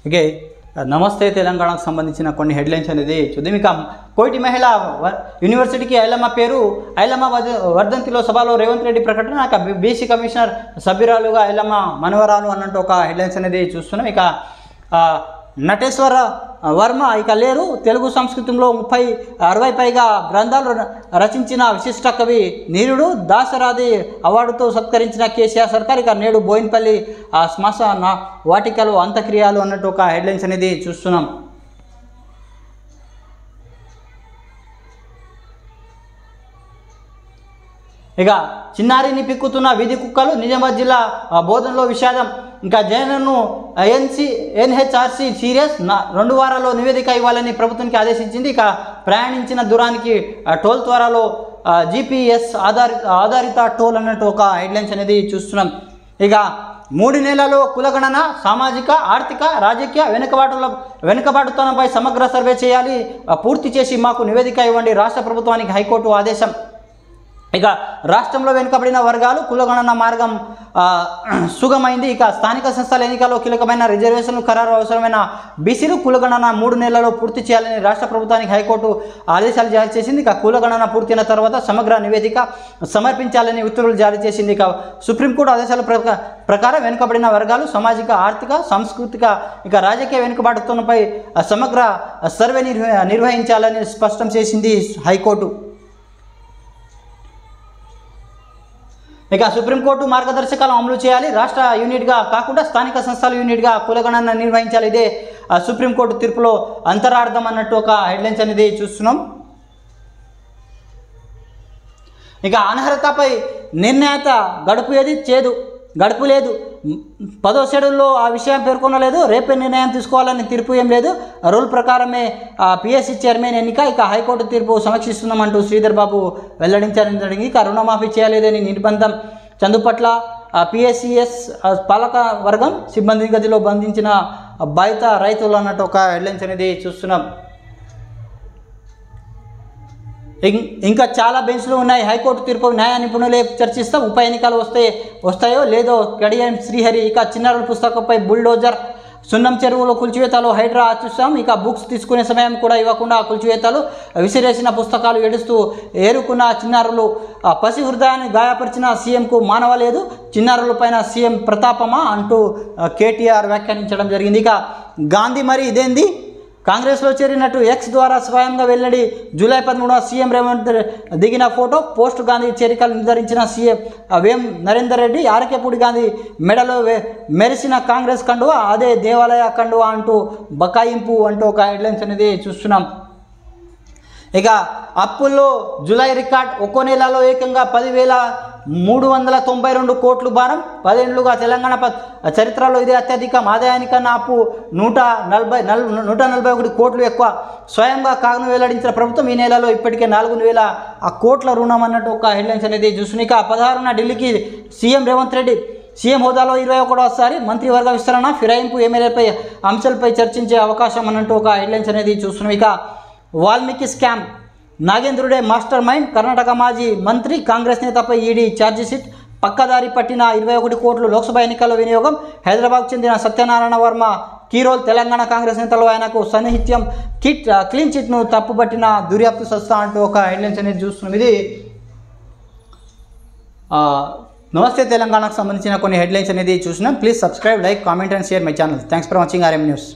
Okay, నమస్తే తెలంగాణకు సంబంధించిన కొన్ని హెడ్లైన్స్ అనేది చూద్దాం. ఇక కోటి మహిళా యూనివర్సిటీకి ఐలమ్మ పేరు, ఐలమ్మ వర్ధంతిలో సభలో రేవంత్ రెడ్డి ప్రకటన. ఇక బీసీ కమిషనర్ సభ్యురాలుగా ఐలమ్మ మనవరాలు అన్నట్టు ఒక హెడ్లైన్స్ అనేది చూస్తున్నాం. ఇక నటేశ్వర వర్మ ఇక లేరు. తెలుగు సంస్కృతంలో 60 పైగా గ్రంథాలు రచించిన విశిష్ట కవి నీరుడు దాశరాథి అవార్డుతో సత్కరించిన కేసీఆర్ సర్కార్. ఇక నేడు బోయిన్పల్లి శ్మశాన వాటికలు అంత్యక్రియలు అన్నట్టు ఒక హెడ్లైన్స్ అనేది చూస్తున్నాం. ఇక చిన్నారిని పిక్కుతున్న వీధి కుక్కలు, నిజామాబాద్ జిల్లా బోధనలో విషాదం. ఇంకా జగన్ను ఎన్హెచ్ఆర్సీ సీరియస్ 2 వారాల్లో నివేదిక ఇవ్వాలని ప్రభుత్వానికి ఆదేశించింది. ఇక ప్రయాణించిన దూరానికి టోల్ త్వరలో GPS ఆధారిత టోల్ అన్నట్టు ఒక హెడ్లైన్స్ అనేది చూస్తున్నాం. ఇక 3 నెలల్లో కులగణన, సామాజిక ఆర్థిక రాజకీయ వెనుకబాటుతనంపై సమగ్ర సర్వే చేయాలి, పూర్తి చేసి మాకు నివేదిక ఇవ్వండి రాష్ట్ర ప్రభుత్వానికి హైకోర్టు ఆదేశం. ఇక రాష్ట్రంలో వెనుకబడిన వర్గాలు కులగణన మార్గం సుగమైంది. ఇక స్థానిక సంస్థల ఎన్నికల్లో కీలకమైన రిజర్వేషన్లు ఖరారు అవసరమైన బీసీలు కులగణన 3 నెలల్లో పూర్తి చేయాలని రాష్ట్ర ప్రభుత్వానికి హైకోర్టు ఆదేశాలు జారీ చేసింది. ఇక కులగణన పూర్తయిన తర్వాత సమగ్ర నివేదిక సమర్పించాలని ఉత్తర్వులు జారీ చేసింది. ఇక సుప్రీంకోర్టు ఆదేశాల ప్రకారం వెనుకబడిన వర్గాలు సామాజిక ఆర్థిక సాంస్కృతిక ఇక రాజకీయ వెనుకబాటుతనంపై సమగ్ర సర్వే నిర్వహించాలని స్పష్టం చేసింది హైకోర్టు. ఇక సుప్రీంకోర్టు మార్గదర్శకాలు అమలు చేయాలి, రాష్ట్ర యూనిట్గా కాకుండా స్థానిక సంస్థల యూనిట్గా కులగణన నిర్వహించాలి. ఇదే సుప్రీంకోర్టు తీర్పులో అంతరార్థం అన్నట్టు ఒక హెడ్లైన్స్ అనేది చూస్తున్నాం. ఇక అనర్హతపై నిర్ణేత గడుపు లేదు. 10వ షెడ్యూల్లో ఆ విషయం పేర్కొనలేదు. రేపే నిర్ణయం తీసుకోవాలని తీర్పు ఏం లేదు. రూల్ ప్రకారమే PSC చైర్మన్ ఎన్నిక. ఇక హైకోర్టు తీర్పు సమీక్షిస్తున్నామంటూ శ్రీధర్ బాబు వెల్లడించడం జరిగింది. ఇక రుణమాఫీ చేయలేదని నిర్బంధం చందుపట్ల PSCS పాలక వర్గం సిబ్బంది గదిలో బంధించిన బాధిత రైతులు అన్నట్టు ఒక హెడ్లైన్స్ అనేది చూస్తున్నాం. ఇంకా చాలా బెంచ్లు ఉన్నాయి. హైకోర్టు తీర్పు న్యాయ నిపుణులే చర్చిస్తాం. ఉప ఎన్నికలు వస్తాయో లేదో కడియం శ్రీహరి. ఇక చిన్నారుల పుస్తకంపై బుల్డోజర్, సున్నం చెరువులో కూల్చివేతలు హైడ్రా చూస్తాం. ఇక బుక్స్ తీసుకునే సమయం కూడా ఇవ్వకుండా కూల్చివేతలు, విసిరేసిన పుస్తకాలు ఏరుకున్న చిన్నారులు, పసి హృదయాన్ని గాయపరిచిన సీఎంకు మానవ లేదు, చిన్నారులపైన సీఎం ప్రతాపమా అంటూ KTR వ్యాఖ్యానించడం జరిగింది. ఇక గాంధీ మరి ఇదేంది, కాంగ్రెస్లో చేరినట్టు X ద్వారా స్వయంగా వెల్లడి. జూలై 13న సీఎం రేవంత్ దిగిన ఫోటో పోస్ట్. గాంధీ చేరికలు నిర్ధారించిన సీఎం వేం నరేందర్ రెడ్డి. ఆర్కేపూడి గాంధీ మెడలో మెరిసిన కాంగ్రెస్ కండువా అదే దేవాలయ కండువా అంటూ బకాయింపు అంటూ ఒక హెడ్లైన్స్ అనేది చూస్తున్నాం. ఇక అప్పుల్లో జూలై రికార్డ్, ఒక్కో నెలలో ఏకంగా 10,392 కోట్లు భారం. 10 ఏళ్లుగా తెలంగాణ చరిత్రలో ఇదే అత్యధికం. ఆదాయానికన్నా అప్పు 141 కోట్లు ఎక్కువ. స్వయంగా కాగను వెల్లడించిన ప్రభుత్వం ఈ నెలలో ఇప్పటికే 4,000 కోట్ల రుణం అన్నట్టు ఒక హెడ్లైన్స్ అనేది చూస్తున్నాయి. ఇక 16న ఢిల్లీకి సీఎం రేవంత్ రెడ్డి. సీఎం హోదాలో 21వ మంత్రివర్గ విస్తరణ, ఫిరాయింపు, ఎమ్మెల్యేపై అంశాలపై చర్చించే అవకాశం అన్నట్టు ఒక హెడ్లైన్స్ అనేది చూస్తున్నాం. ఇక వాల్మీకి స్కామ్, నాగేంద్రుడే మాస్టర్ మైండ్. కర్ణాటక మాజీ మంత్రి కాంగ్రెస్ నేతపై ఈడీ ఛార్జిషీట్. పక్కదారి పట్టిన 21 కోట్లు లోక్సభ ఎన్నికల్లో వినియోగం. హైదరాబాద్కు చెందిన సత్యనారాయణ వర్మ కీరోల్. తెలంగాణ కాంగ్రెస్ నేతలు ఆయనకు సన్నిహిత్యం. క్లీన్ చిట్ను తప్పుపట్టిన దర్యాప్తు సంస్థ అంటూ ఒక హెడ్లైన్స్ అనేది చూస్తున్నాం. ఇది నమస్తే తెలంగాణకు సంబంధించిన కొన్ని హెడ్లైన్స్ అనేది చూసినాం. Please subscribe, like, comment and share my channel. Thanks for watching RM news.